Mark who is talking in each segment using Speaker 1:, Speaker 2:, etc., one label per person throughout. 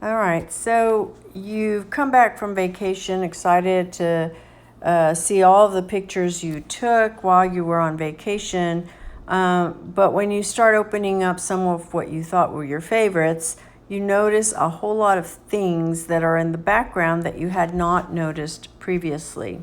Speaker 1: All right, so you've come back from vacation excited to see all of the pictures you took while you were on vacation. But when you start opening up some of what you thought were your favorites, you notice a whole lot of things that are in the background that you had not noticed previously.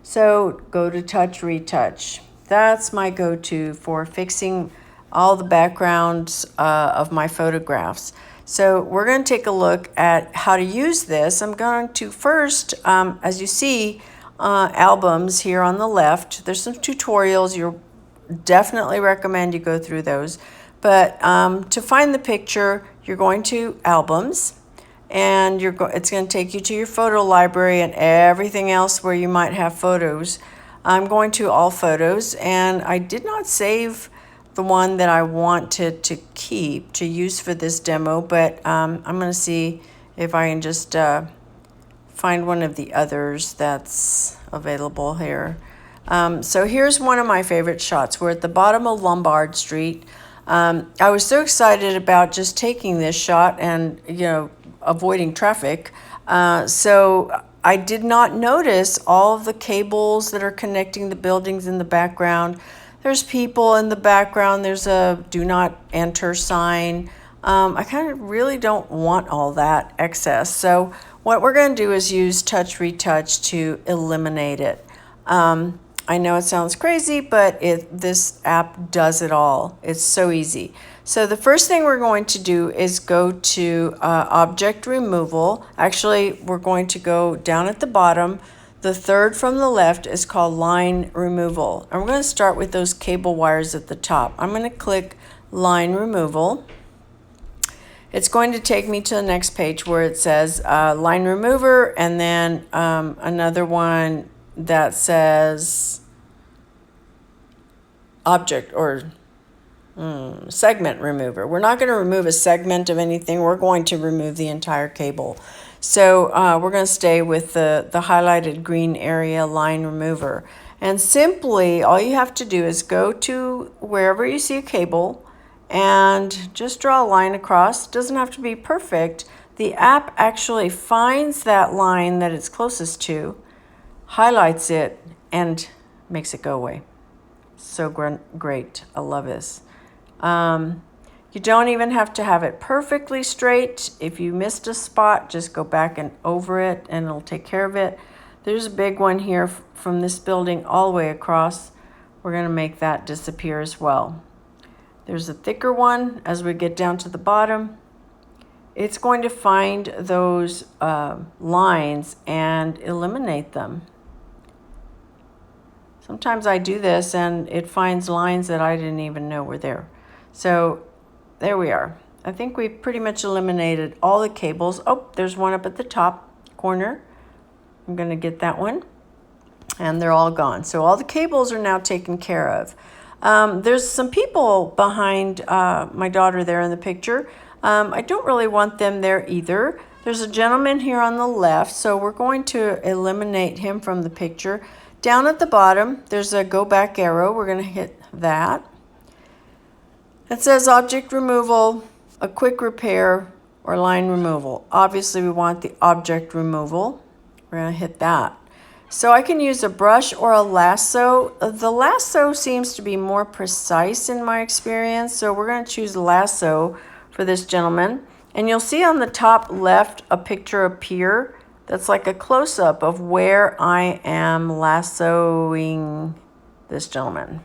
Speaker 1: So go to Touch-ReTouch. That's my go-to for fixing all the backgrounds of my photographs. So we're going to take a look at how to use this. I'm going to first, as you see, albums here on the left. There's some tutorials. You'll definitely recommend you go through those. But to find the picture, you're going to albums, and it's going to take you to your photo library and everything else where you might have photos. I'm going to all photos, and I did not save the one that I wanted to keep to use for this demo, but I'm going to see if I can just find one of the others that's available here. So here's one of my favorite shots. We're at the bottom of Lombard Street. I was so excited about just taking this shot and, avoiding traffic. So I did not notice all of the cables that are connecting the buildings in the background. There's people in the background. There's a do not enter sign. I kind of really don't want all that excess. So what we're going to do is use Touch-ReTouch to eliminate it. I know it sounds crazy, but this app does it all. It's so easy. So the first thing we're going to do is go to Object Removal. Actually, we're going to go down at the bottom. The third from the left is called Line Removal. And we're going to start with those cable wires at the top. I'm going to click Line Removal. It's going to take me to the next page where it says Line Remover, and then another one that says Object or Segment Remover. We're not going to remove a segment of anything. We're going to remove the entire cable. So we're going to stay with the highlighted green area, Line Remover. And simply, all you have to do is go to wherever you see a cable and just draw a line across. It doesn't have to be perfect. The app actually finds that line that it's closest to, highlights it, and makes it go away. So great. I love this. You don't even have to have it perfectly straight. If you missed a spot, just go back and over it and it'll take care of it. There's a big one here from this building all the way across. We're going to make that disappear as well. There's a thicker one as we get down to the bottom. It's going to find those lines and eliminate them. Sometimes I do this and it finds lines that I didn't even know were there. So there we are. I think we pretty much eliminated all the cables. Oh, there's one up at the top corner. I'm going to get that one. And they're all gone. So all the cables are now taken care of. There's some people behind my daughter there in the picture. I don't really want them there either. There's a gentleman here on the left, so we're going to eliminate him from the picture. Down at the bottom, there's a go back arrow. We're going to hit that. It says Object Removal, a Quick Repair, or Line Removal. Obviously, we want the Object Removal. We're going to hit that. So I can use a brush or a lasso. The lasso seems to be more precise in my experience, so we're going to choose lasso for this gentleman. And you'll see on the top left a picture appear that's like a close-up of where I am lassoing this gentleman.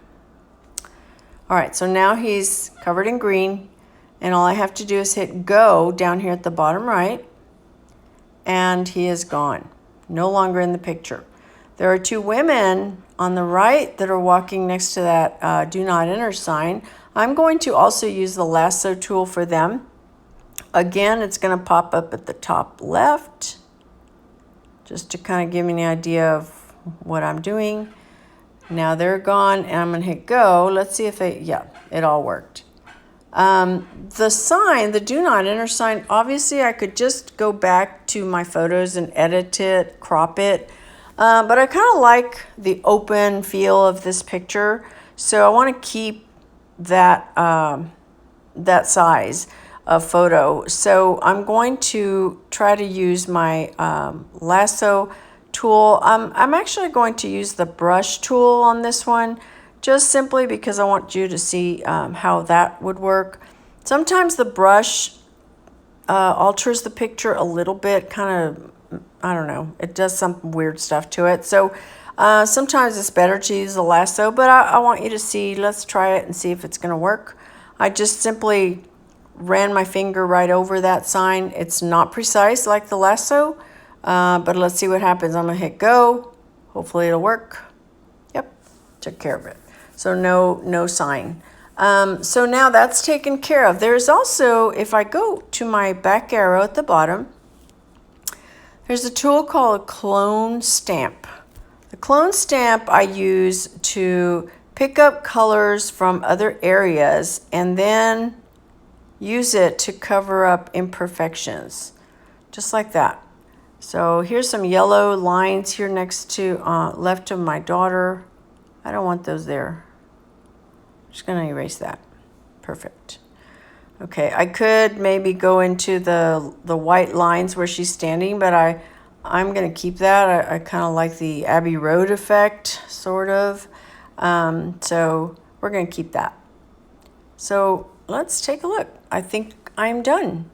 Speaker 1: All right, so now he's covered in green, and all I have to do is hit go down here at the bottom right, and he is gone, no longer in the picture. There are two women on the right that are walking next to that do not enter sign. I'm going to also use the lasso tool for them. Again, it's going to pop up at the top left, just to kind of give me an idea of what I'm doing. Now they're gone, and I'm going to hit go. Let's see if it all worked. The sign, the do not enter sign, obviously I could just go back to my photos and edit it, crop it. But I kind of like the open feel of this picture, so I want to keep that, that size. a photo. So I'm going to try to use my lasso tool. I'm actually going to use the brush tool on this one, just simply because I want you to see how that would work. Sometimes the brush alters the picture a little bit, kind of, I don't know, it does some weird stuff to it. So sometimes it's better to use the lasso, but I want you to see, let's try it and see if it's going to work. I just simply ran my finger right over that sign. It's not precise like the lasso, but let's see what happens. I'm going to hit go. Hopefully it'll work. Yep, took care of it. So no sign. So now that's taken care of. There's also, if I go to my back arrow at the bottom, there's a tool called Clone Stamp. The Clone Stamp I use to pick up colors from other areas and then use it to cover up imperfections, just like that. So here's some yellow lines here next to left of my daughter. I don't want those there. Just gonna erase that. Perfect. Okay, I could maybe go into the white lines where she's standing, but I'm gonna keep that. I kind of like the Abbey Road effect, sort of. So we're gonna keep that. So let's take a look. I think I'm done.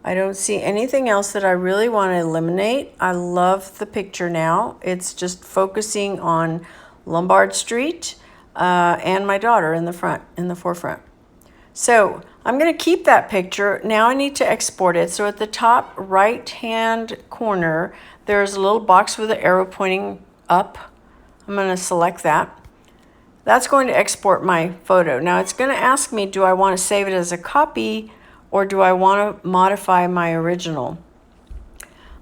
Speaker 1: I don't see anything else that I really want to eliminate. I love the picture now. It's just focusing on Lombard Street and my daughter in the forefront. So I'm going to keep that picture. Now I need to export it. So at the top right hand corner, there's a little box with an arrow pointing up. I'm going to select that. That's going to export my photo. Now it's going to ask me, do I want to save it as a copy or do I want to modify my original?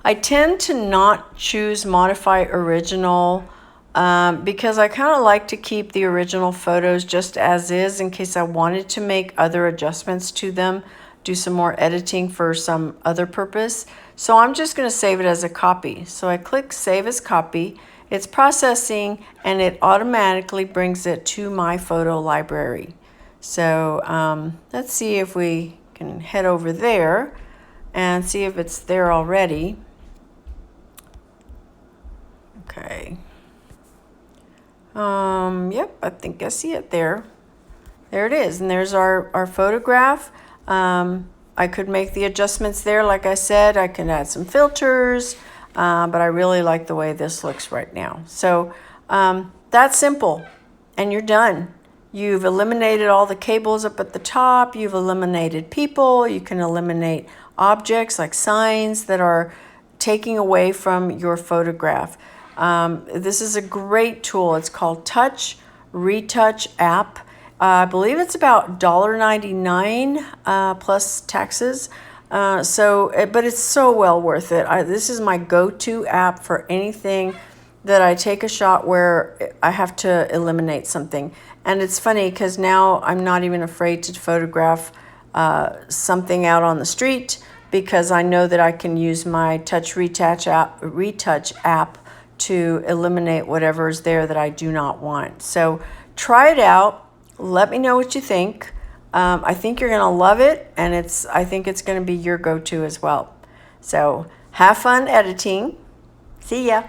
Speaker 1: I tend to not choose modify original because I kind of like to keep the original photos just as is in case I wanted to make other adjustments to them, do some more editing for some other purpose. So I'm just going to save it as a copy. So I click Save as Copy. It's processing and it automatically brings it to my photo library. So let's see if we can head over there and see if it's there already. Okay. Yep, I think I see it there. There it is, and there's our photograph. I could make the adjustments there, like I said. I can add some filters, but I really like the way this looks right now. So that's simple, and you're done. You've eliminated all the cables up at the top. You've eliminated people. You can eliminate objects like signs that are taking away from your photograph. This is a great tool. It's called Touch-ReTouch App. I believe it's about $1.99 plus taxes. But it's so well worth it. This is my go-to app for anything that I take a shot where I have to eliminate something. And it's funny because now I'm not even afraid to photograph something out on the street because I know that I can use my Touch-ReTouch app to eliminate whatever's there that I do not want. So try it out. Let me know what you think. I think you're going to love it, and I think it's going to be your go-to as well. So have fun editing. See ya.